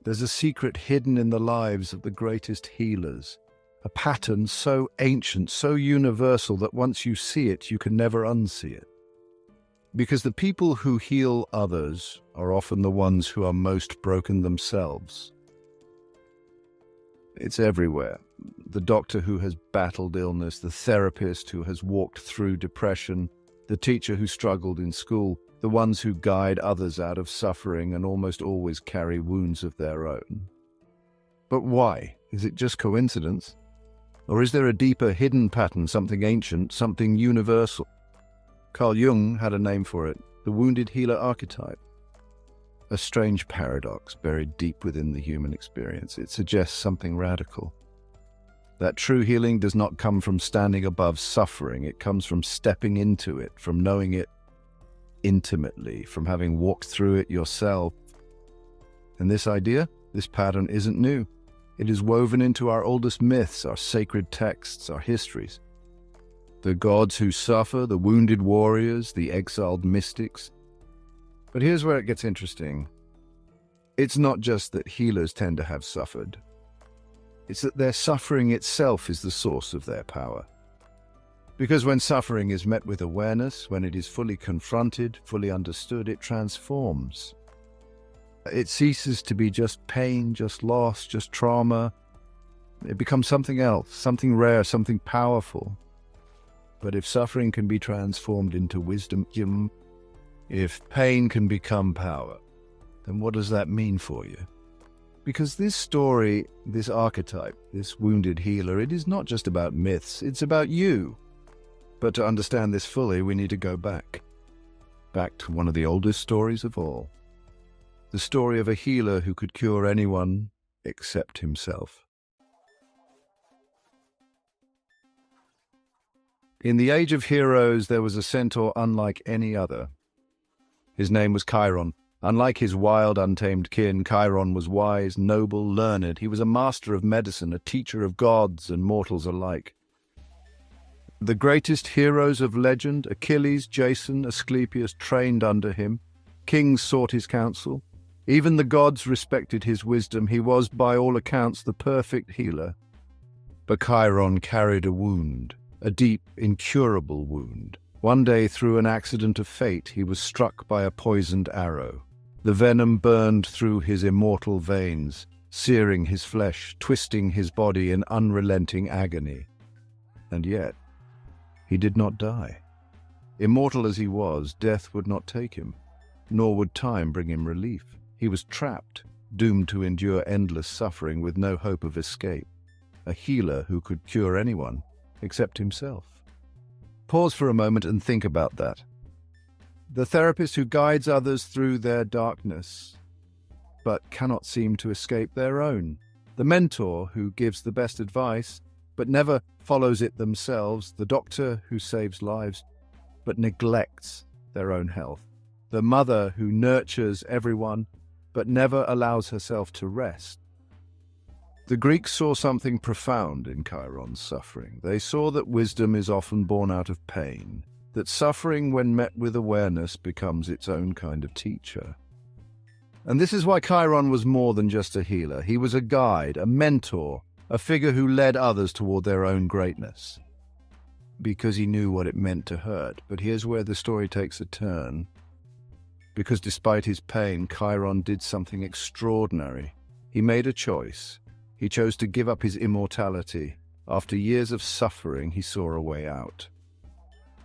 There's a secret hidden in the lives of the greatest healers, a pattern so ancient, so universal that once you see it, you can never unsee it. Because the people who heal others are often the ones who are most broken themselves. It's everywhere. The doctor who has battled illness, the therapist who has walked through depression, the teacher who struggled in school, the ones who guide others out of suffering and almost always carry wounds of their own. But why? Is it just coincidence? Or is there a deeper hidden pattern, something ancient, something universal? Carl Jung had a name for it, the wounded healer archetype. A strange paradox buried deep within the human experience. It suggests something radical. That true healing does not come from standing above suffering. It comes from stepping into it, from knowing it intimately, from having walked through it yourself. And this idea, this pattern isn't new. It is woven into our oldest myths, our sacred texts, our histories. The gods who suffer, the wounded warriors, the exiled mystics. But here's where it gets interesting. It's not just that healers tend to have suffered. It's that their suffering itself is the source of their power. Because when suffering is met with awareness, when it is fully confronted, fully understood, it transforms. It ceases to be just pain, just loss, just trauma. It becomes something else, something rare, something powerful. But if suffering can be transformed into wisdom, if pain can become power, then what does that mean for you? Because this story, this archetype, this wounded healer, it is not just about myths, it's about you. But to understand this fully, we need to go back to one of the oldest stories of all. The story of a healer who could cure anyone except himself. In the Age of Heroes, there was a centaur unlike any other. His name was Chiron. Unlike his wild, untamed kin, Chiron was wise, noble, learned. He was a master of medicine, a teacher of gods and mortals alike. The greatest heroes of legend, Achilles, Jason, Asclepius, trained under him. Kings sought his counsel. Even the gods respected his wisdom. He was, by all accounts, the perfect healer. But Chiron carried a wound, a deep, incurable wound. One day, through an accident of fate, he was struck by a poisoned arrow. The venom burned through his immortal veins, searing his flesh, twisting his body in unrelenting agony. And yet, he did not die. Immortal as he was, death would not take him, nor would time bring him relief. He was trapped, doomed to endure endless suffering with no hope of escape. A healer who could cure anyone, except himself. Pause for a moment and think about that. The therapist who guides others through their darkness, but cannot seem to escape their own. The mentor who gives the best advice, but never follows it themselves. The doctor who saves lives, but neglects their own health. The mother who nurtures everyone, but never allows herself to rest. The Greeks saw something profound in Chiron's suffering. They saw that wisdom is often born out of pain, that suffering, when met with awareness, becomes its own kind of teacher. And this is why Chiron was more than just a healer. He was a guide, a mentor, a figure who led others toward their own greatness. Because he knew what it meant to hurt. But here's where the story takes a turn. Because despite his pain, Chiron did something extraordinary. He made a choice. He chose to give up his immortality. After years of suffering, he saw a way out.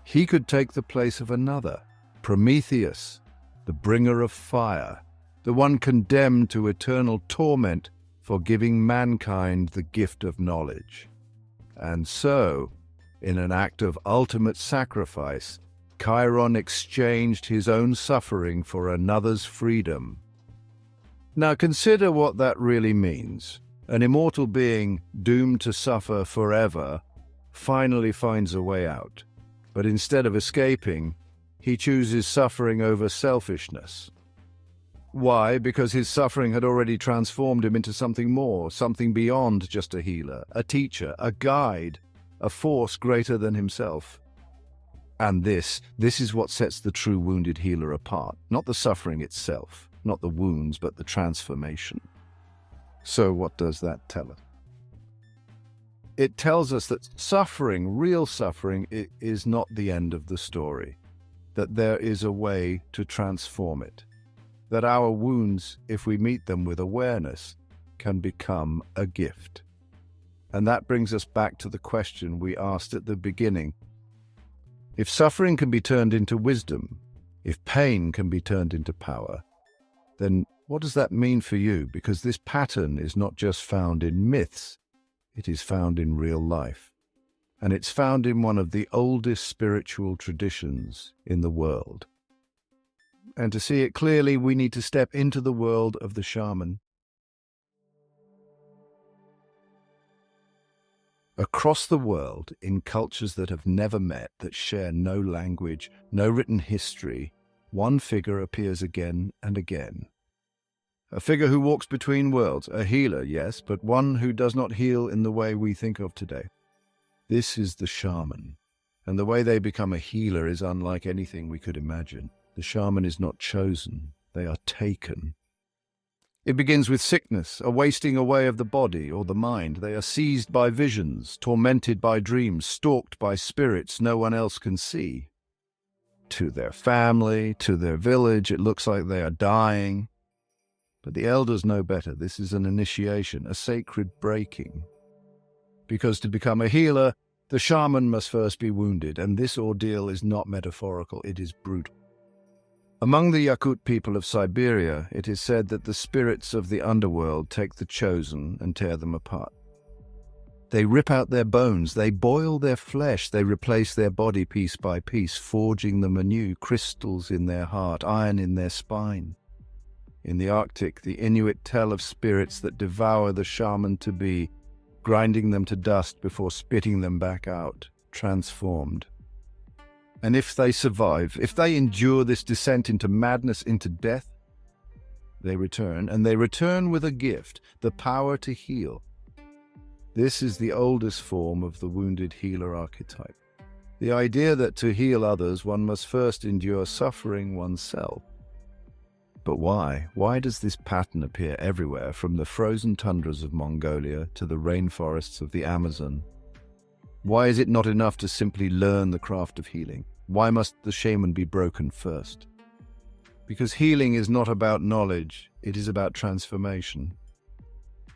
He could take the place of another, Prometheus, the bringer of fire, the one condemned to eternal torment for giving mankind the gift of knowledge. And so, in an act of ultimate sacrifice, Chiron exchanged his own suffering for another's freedom. Now consider what that really means. An immortal being doomed to suffer forever finally finds a way out. But instead of escaping, he chooses suffering over selfishness. Why? Because his suffering had already transformed him into something more, something beyond just a healer, a teacher, a guide, a force greater than himself. And this is what sets the true wounded healer apart. Not the suffering itself, not the wounds, but the transformation. So what does that tell us? It tells us that suffering, real suffering, is not the end of the story, that there is a way to transform it, that our wounds, if we meet them with awareness, can become a gift. And that brings us back to the question we asked at the beginning. If suffering can be turned into wisdom, if pain can be turned into power, then what does that mean for you? Because this pattern is not just found in myths, it is found in real life. And it's found in one of the oldest spiritual traditions in the world. And to see it clearly, we need to step into the world of the shaman. Across the world, in cultures that have never met, that share no language, no written history, one figure appears again and again. A figure who walks between worlds, a healer, yes, but one who does not heal in the way we think of today. This is the shaman, and the way they become a healer is unlike anything we could imagine. The shaman is not chosen, they are taken. It begins with sickness, a wasting away of the body or the mind. They are seized by visions, tormented by dreams, stalked by spirits no one else can see. To their family, to their village, it looks like they are dying. But the elders know better. This is an initiation, a sacred breaking. Because to become a healer, the shaman must first be wounded, and this ordeal is not metaphorical, it is brutal. Among the Yakut people of Siberia, it is said that the spirits of the underworld take the chosen and tear them apart. They rip out their bones, they boil their flesh, they replace their body piece by piece, forging them anew, crystals in their heart, iron in their spine. In the Arctic, the Inuit tell of spirits that devour the shaman-to-be, grinding them to dust before spitting them back out, transformed. And if they survive, if they endure this descent into madness, into death, they return, and they return with a gift, the power to heal. This is the oldest form of the wounded healer archetype. The idea that to heal others, one must first endure suffering oneself. But why? Why does this pattern appear everywhere, from the frozen tundras of Mongolia to the rainforests of the Amazon? Why is it not enough to simply learn the craft of healing? Why must the shaman be broken first? Because healing is not about knowledge, it is about transformation.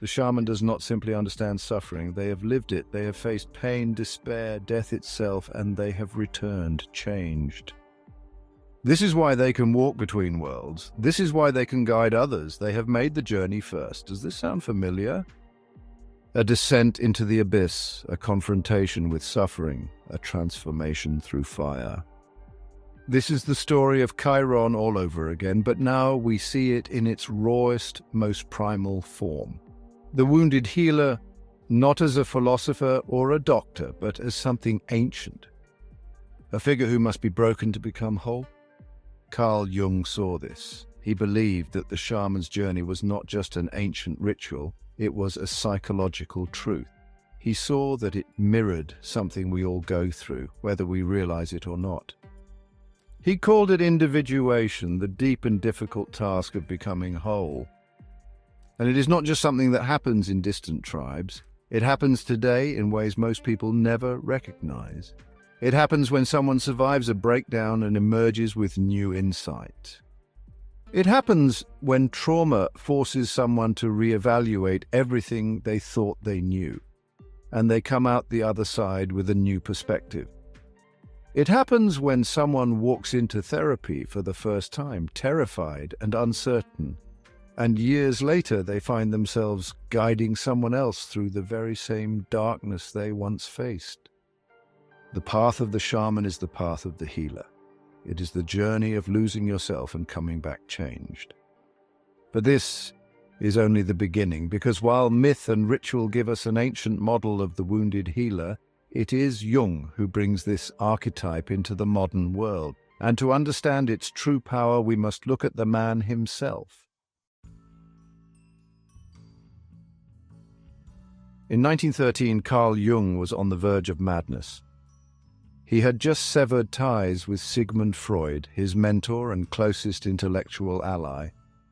The shaman does not simply understand suffering, they have lived it, they have faced pain, despair, death itself, and they have returned, changed. This is why they can walk between worlds. This is why they can guide others. They have made the journey first. Does this sound familiar? A descent into the abyss, a confrontation with suffering, a transformation through fire. This is the story of Chiron all over again, but now we see it in its rawest, most primal form. The wounded healer, not as a philosopher or a doctor, but as something ancient. A figure who must be broken to become whole. Carl Jung saw this. He believed that the shaman's journey was not just an ancient ritual, it was a psychological truth. He saw that it mirrored something we all go through, whether we realize it or not. He called it individuation, the deep and difficult task of becoming whole. And it is not just something that happens in distant tribes. It happens today in ways most people never recognize. It happens when someone survives a breakdown and emerges with new insight. It happens when trauma forces someone to reevaluate everything they thought they knew, and they come out the other side with a new perspective. It happens when someone walks into therapy for the first time, terrified and uncertain, and years later they find themselves guiding someone else through the very same darkness they once faced. The path of the shaman is the path of the healer. It is the journey of losing yourself and coming back changed. But this is only the beginning, because while myth and ritual give us an ancient model of the wounded healer, it is Jung who brings this archetype into the modern world. And to understand its true power, we must look at the man himself. In 1913, Carl Jung was on the verge of madness. He had just severed ties with Sigmund Freud, his mentor and closest intellectual ally,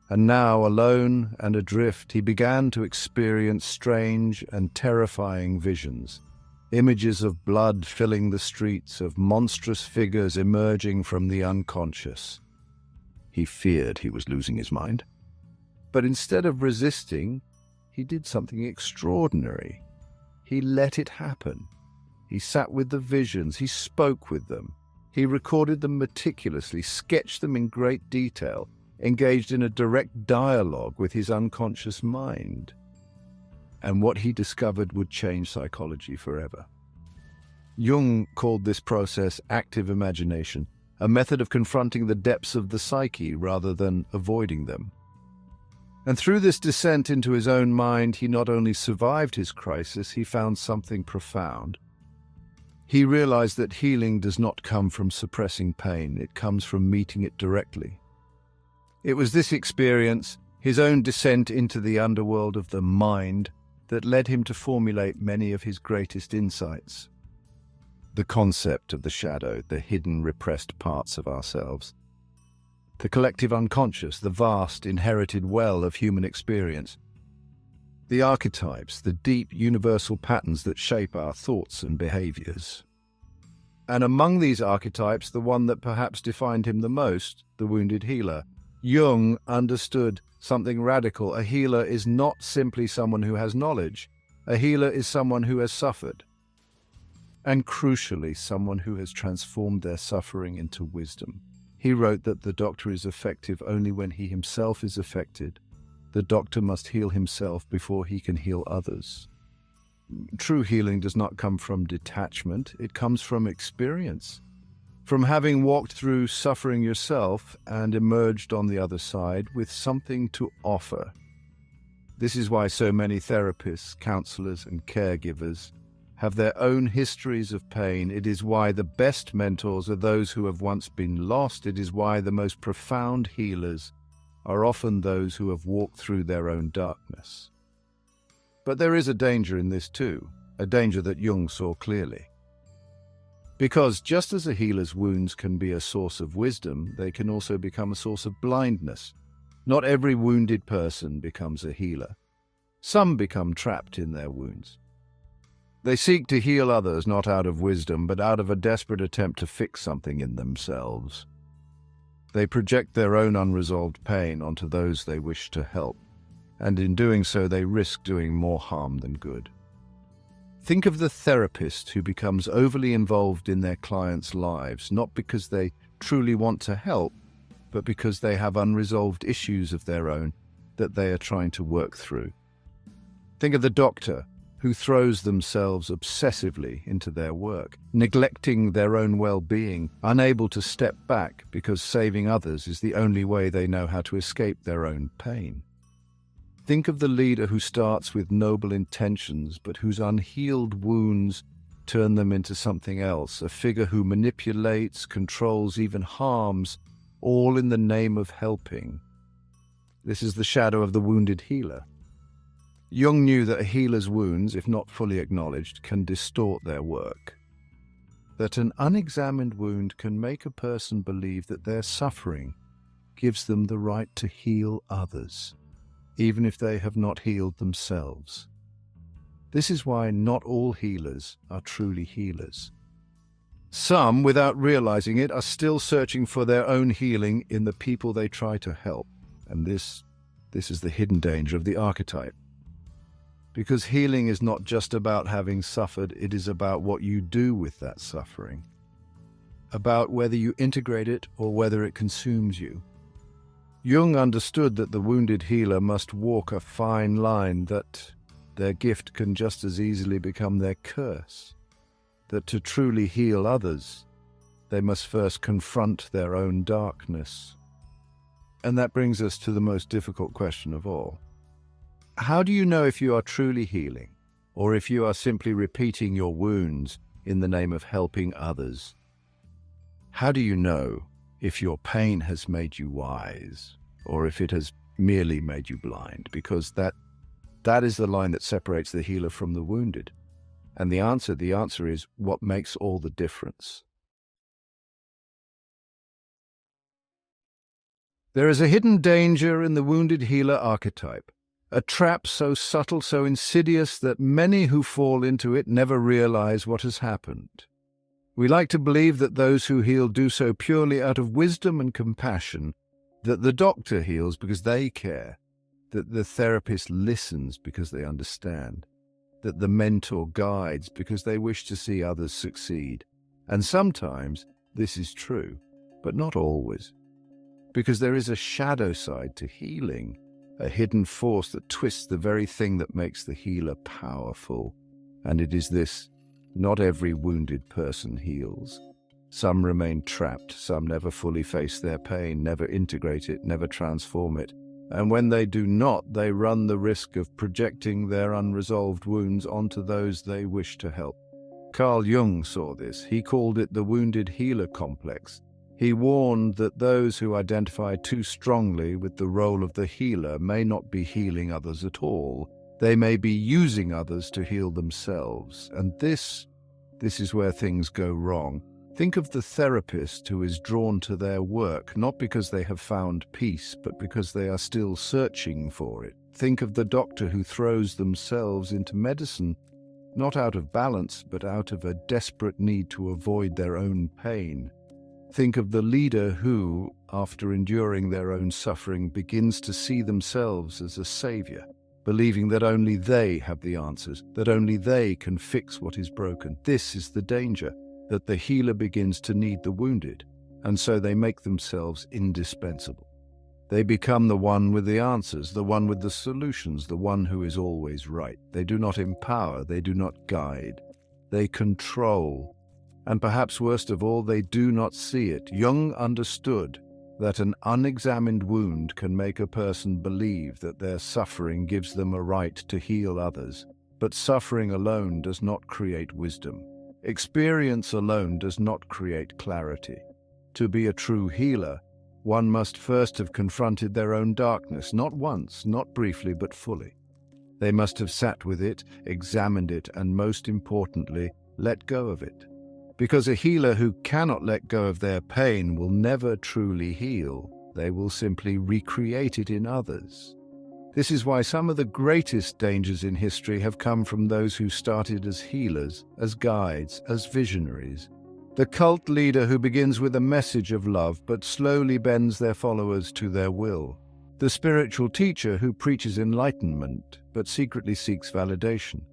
And now, alone and adrift, he began to experience strange and terrifying visions. Images of blood filling the streets, of monstrous figures emerging from the unconscious. He feared he was losing his mind. But instead of resisting, he did something extraordinary. He let it happen. He sat with the visions, he spoke with them. He recorded them meticulously, sketched them in great detail, engaged in a direct dialogue with his unconscious mind. And what he discovered would change psychology forever. Jung called this process active imagination, a method of confronting the depths of the psyche rather than avoiding them. And through this descent into his own mind, he not only survived his crisis, he found something profound. He realized that healing does not come from suppressing pain, it comes from meeting it directly. It was this experience, his own descent into the underworld of the mind, that led him to formulate many of his greatest insights. The concept of the shadow, the hidden, repressed parts of ourselves. The collective unconscious, the vast, inherited well of human experience. The archetypes, the deep, universal patterns that shape our thoughts and behaviors. And among these archetypes, the one that perhaps defined him the most, the wounded healer. Jung understood something radical. A healer is not simply someone who has knowledge. A healer is someone who has suffered. And crucially, someone who has transformed their suffering into wisdom. He wrote that the doctor is effective only when he himself is affected. The doctor must heal himself before he can heal others. True healing does not come from detachment, it comes from experience. From having walked through suffering yourself and emerged on the other side with something to offer. This is why so many therapists, counselors, and caregivers have their own histories of pain. It is why the best mentors are those who have once been lost. It is why the most profound healers are often those who have walked through their own darkness. But there is a danger in this too, a danger that Jung saw clearly. Because just as a healer's wounds can be a source of wisdom, they can also become a source of blindness. Not every wounded person becomes a healer. Some become trapped in their wounds. They seek to heal others not out of wisdom, but out of a desperate attempt to fix something in themselves. They project their own unresolved pain onto those they wish to help, and in doing so they risk doing more harm than good. Think of the therapist who becomes overly involved in their clients' lives, not because they truly want to help, but because they have unresolved issues of their own that they are trying to work through. Think of the doctor who throws themselves obsessively into their work, neglecting their own well-being, unable to step back because saving others is the only way they know how to escape their own pain. Think of the leader who starts with noble intentions, but whose unhealed wounds turn them into something else, a figure who manipulates, controls, even harms, all in the name of helping. This is the shadow of the wounded healer. Jung knew that a healer's wounds, if not fully acknowledged, can distort their work. That an unexamined wound can make a person believe that their suffering gives them the right to heal others, even if they have not healed themselves. This is why not all healers are truly healers. Some, without realizing it, are still searching for their own healing in the people they try to help. And this is the hidden danger of the archetype. Because healing is not just about having suffered, it is about what you do with that suffering. About whether you integrate it or whether it consumes you. Jung understood that the wounded healer must walk a fine line, that their gift can just as easily become their curse. That to truly heal others, they must first confront their own darkness. And that brings us to the most difficult question of all. How do you know if you are truly healing, or if you are simply repeating your wounds in the name of helping others? How do you know if your pain has made you wise, or if it has merely made you blind? Because that is the line that separates the healer from the wounded. And the answer is what makes all the difference. There is a hidden danger in the wounded healer archetype, a trap so subtle, so insidious that many who fall into it never realize what has happened. We like to believe that those who heal do so purely out of wisdom and compassion, that the doctor heals because they care, that the therapist listens because they understand, that the mentor guides because they wish to see others succeed. And sometimes this is true, but not always. Because there is a shadow side to healing, a hidden force that twists the very thing that makes the healer powerful. And it is this: not every wounded person heals. Some remain trapped, some never fully face their pain, never integrate it, never transform it. And when they do not, they run the risk of projecting their unresolved wounds onto those they wish to help. Carl Jung saw this. He called it the wounded healer complex. He warned that those who identify too strongly with the role of the healer may not be healing others at all. They may be using others to heal themselves. And this is where things go wrong. Think of the therapist who is drawn to their work, not because they have found peace, but because they are still searching for it. Think of the doctor who throws themselves into medicine, not out of balance, but out of a desperate need to avoid their own pain. Think of the leader who, after enduring their own suffering, begins to see themselves as a savior, believing that only they have the answers, that only they can fix what is broken. This is the danger, that the healer begins to need the wounded, and so they make themselves indispensable. They become the one with the answers, the one with the solutions, the one who is always right. They do not empower, they do not guide, they control. And perhaps worst of all, they do not see it. Jung understood that an unexamined wound can make a person believe that their suffering gives them a right to heal others. But suffering alone does not create wisdom. Experience alone does not create clarity. To be a true healer, one must first have confronted their own darkness, not once, not briefly, but fully. They must have sat with it, examined it, and most importantly, let go of it. Because a healer who cannot let go of their pain will never truly heal. They will simply recreate it in others. This is why some of the greatest dangers in history have come from those who started as healers, as guides, as visionaries. The cult leader who begins with a message of love but slowly bends their followers to their will. The spiritual teacher who preaches enlightenment but secretly seeks validation.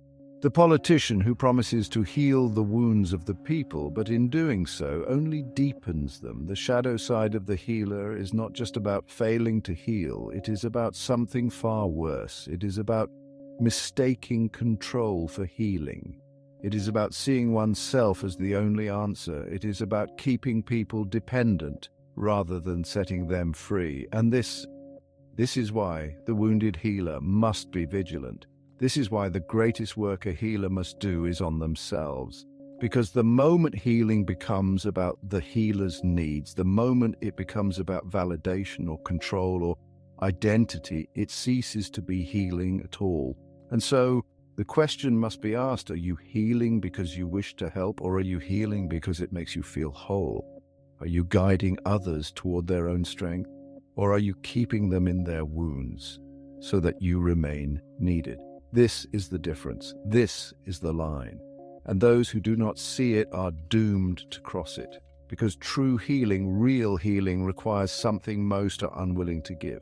The politician who promises to heal the wounds of the people, but in doing so only deepens them. The shadow side of the healer is not just about failing to heal, it is about something far worse. It is about mistaking control for healing. It is about seeing oneself as the only answer. It is about keeping people dependent rather than setting them free. And this is why the wounded healer must be vigilant. This is why the greatest work a healer must do is on themselves. Because the moment healing becomes about the healer's needs, the moment it becomes about validation or control or identity, it ceases to be healing at all. And so the question must be asked, are you healing because you wish to help, or are you healing because it makes you feel whole? Are you guiding others toward their own strength, or are you keeping them in their wounds so that you remain needed? This is the difference. This is the line. And those who do not see it are doomed to cross it. Because true healing, real healing, requires something most are unwilling to give.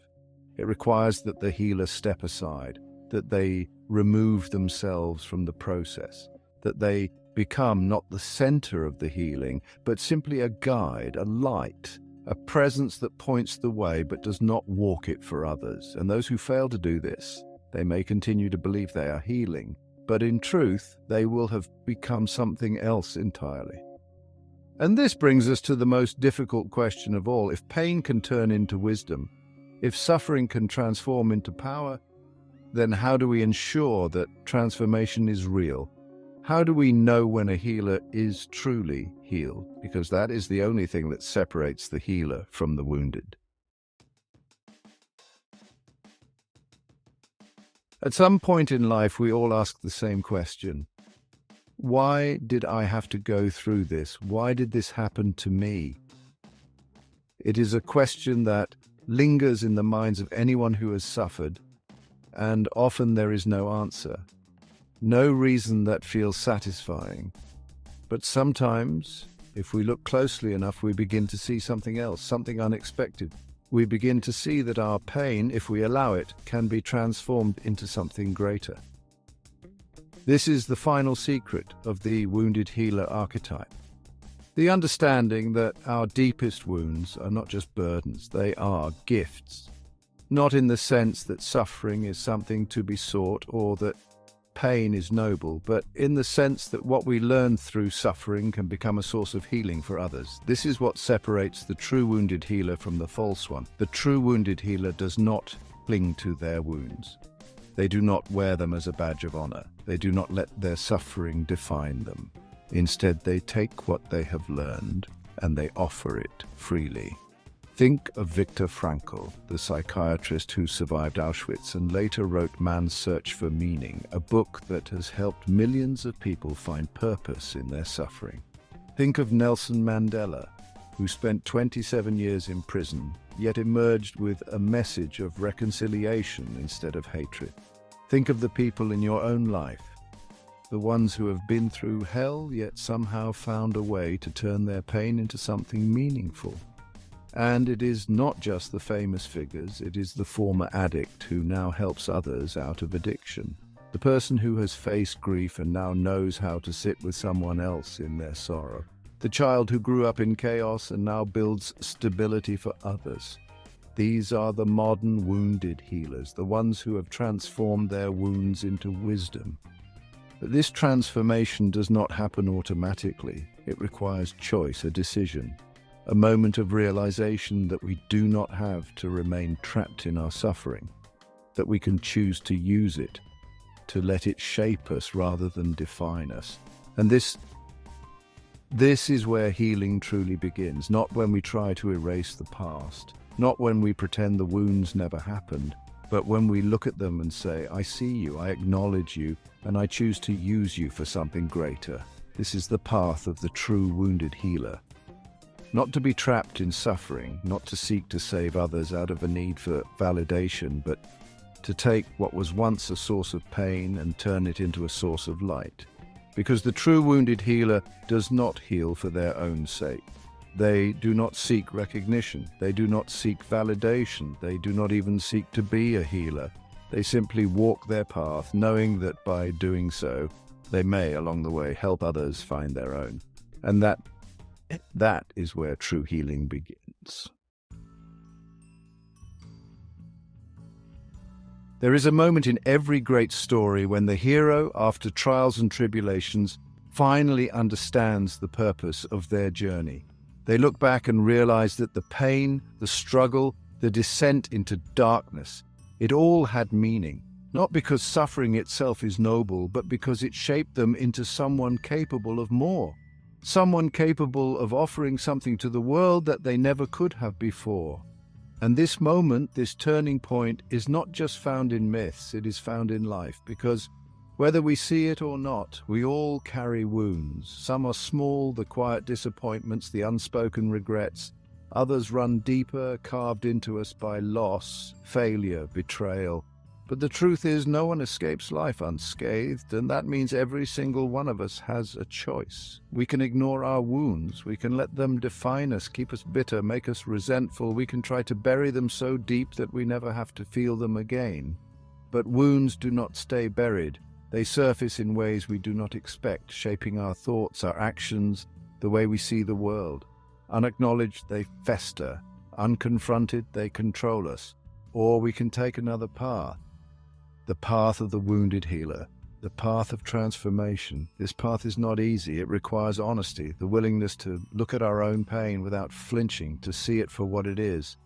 It requires that the healer step aside, that they remove themselves from the process, that they become not the center of the healing, but simply a guide, a light, a presence that points the way but does not walk it for others. And those who fail to do this, they may continue to believe they are healing, but in truth, they will have become something else entirely. And this brings us to the most difficult question of all. If pain can turn into wisdom, if suffering can transform into power, then how do we ensure that transformation is real? How do we know when a healer is truly healed? Because that is the only thing that separates the healer from the wounded. At some point in life, we all ask the same question. Why did I have to go through this? Why did this happen to me? It is a question that lingers in the minds of anyone who has suffered, and often there is no answer, no reason that feels satisfying. But sometimes, if we look closely enough, we begin to see something else, something unexpected. We begin to see that our pain, if we allow it, can be transformed into something greater. This is the final secret of the wounded healer archetype. The understanding that our deepest wounds are not just burdens, they are gifts. Not in the sense that suffering is something to be sought or that pain is noble, but in the sense that what we learn through suffering can become a source of healing for others. This is what separates the true wounded healer from the false one. The true wounded healer does not cling to their wounds. They do not wear them as a badge of honor. They do not let their suffering define them. Instead, they take what they have learned and they offer it freely. Think of Viktor Frankl, the psychiatrist who survived Auschwitz and later wrote Man's Search for Meaning, a book that has helped millions of people find purpose in their suffering. Think of Nelson Mandela, who spent 27 years in prison, yet emerged with a message of reconciliation instead of hatred. Think of the people in your own life, the ones who have been through hell yet somehow found a way to turn their pain into something meaningful. And it is not just the famous figures, it is the former addict who now helps others out of addiction. The person who has faced grief and now knows how to sit with someone else in their sorrow. The child who grew up in chaos and now builds stability for others. These are the modern wounded healers, the ones who have transformed their wounds into wisdom. But this transformation does not happen automatically. It requires choice, a decision. A moment of realization that we do not have to remain trapped in our suffering, that we can choose to use it, to let it shape us rather than define us. And this is where healing truly begins, not when we try to erase the past, not when we pretend the wounds never happened, but when we look at them and say, I see you, I acknowledge you, and I choose to use you for something greater. This is the path of the true wounded healer. Not to be trapped in suffering, not to seek to save others out of a need for validation, but to take what was once a source of pain and turn it into a source of light. Because the true wounded healer does not heal for their own sake. They do not seek recognition. They do not seek validation. They do not even seek to be a healer. They simply walk their path, knowing that by doing so, they may, along the way, help others find their own. And that is where true healing begins. There is a moment in every great story when the hero, after trials and tribulations, finally understands the purpose of their journey. They look back and realize that the pain, the struggle, the descent into darkness, it all had meaning. Not because suffering itself is noble, but because it shaped them into someone capable of more. Someone capable of offering something to the world that they never could have before. And this moment, this turning point, is not just found in myths, it is found in life, because whether we see it or not, we all carry wounds. Some are small, the quiet disappointments, the unspoken regrets. Others run deeper, carved into us by loss, failure, betrayal. But the truth is, no one escapes life unscathed, and that means every single one of us has a choice. We can ignore our wounds, we can let them define us, keep us bitter, make us resentful, we can try to bury them so deep that we never have to feel them again. But wounds do not stay buried. They surface in ways we do not expect, shaping our thoughts, our actions, the way we see the world. Unacknowledged, they fester. Unconfronted, they control us. Or we can take another path. The path of the wounded healer, the path of transformation. This path is not easy. It requires honesty, the willingness to look at our own pain without flinching, to see it for what it is.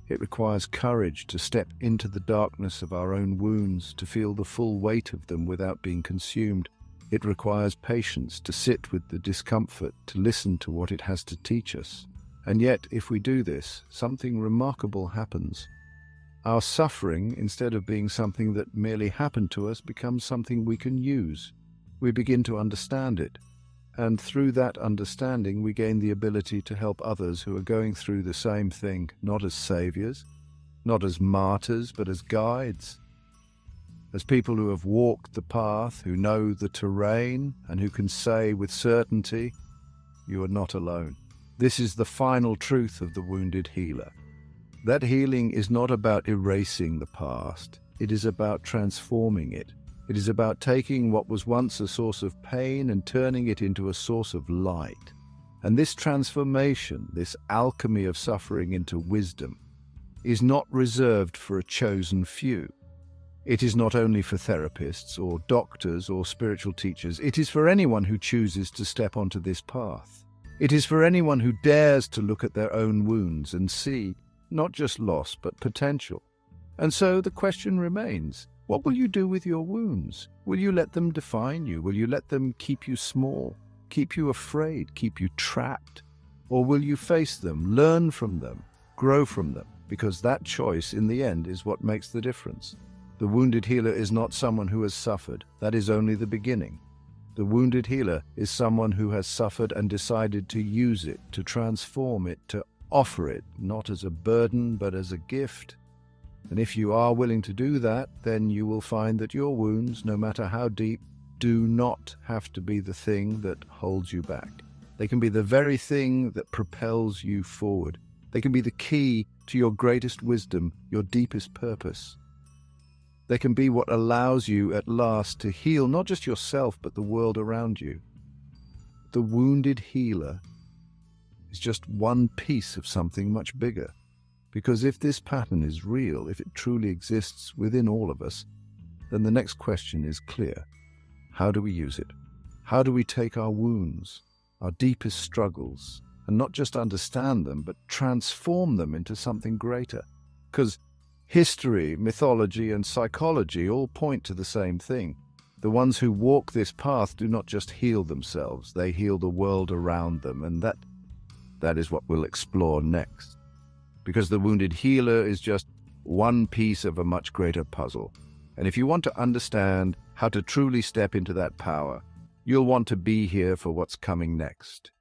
It requires courage to step into the darkness of our own wounds, to feel the full weight of them without being consumed. It requires patience to sit with the discomfort, to listen to what it has to teach us. And yet, if we do this, something remarkable happens. Our suffering, instead of being something that merely happened to us, becomes something we can use. We begin to understand it. And through that understanding, we gain the ability to help others who are going through the same thing, not as saviors, not as martyrs, but as guides, as people who have walked the path, who know the terrain, and who can say with certainty, you are not alone. This is the final truth of the wounded healer. That healing is not about erasing the past. It is about transforming it. It is about taking what was once a source of pain and turning it into a source of light. And this transformation, this alchemy of suffering into wisdom, is not reserved for a chosen few. It is not only for therapists or doctors or spiritual teachers. It is for anyone who chooses to step onto this path. It is for anyone who dares to look at their own wounds and see not just loss, but potential. And so the question remains, what will you do with your wounds? Will you let them define you? Will you let them keep you small, keep you afraid, keep you trapped? Or will you face them, learn from them, grow from them? Because that choice, in the end, is what makes the difference. The wounded healer is not someone who has suffered. That is only the beginning. The wounded healer is someone who has suffered and decided to use it, to transform it, to offer it, not as a burden, but as a gift. And if you are willing to do that, then you will find that your wounds, no matter how deep, do not have to be the thing that holds you back. They can be the very thing that propels you forward. They can be the key to your greatest wisdom, your deepest purpose. They can be what allows you at last to heal not just yourself, but the world around you. The wounded healer is just one piece of something much bigger. Because if this pattern is real, if it truly exists within all of us, then the next question is clear. How do we use it? How do we take our wounds, our deepest struggles, and not just understand them, but transform them into something greater? Because history, mythology, and psychology all point to the same thing. The ones who walk this path do not just heal themselves, they heal the world around them, and that is what we'll explore next. Because the wounded healer is just one piece of a much greater puzzle. And if you want to understand how to truly step into that power, you'll want to be here for what's coming next.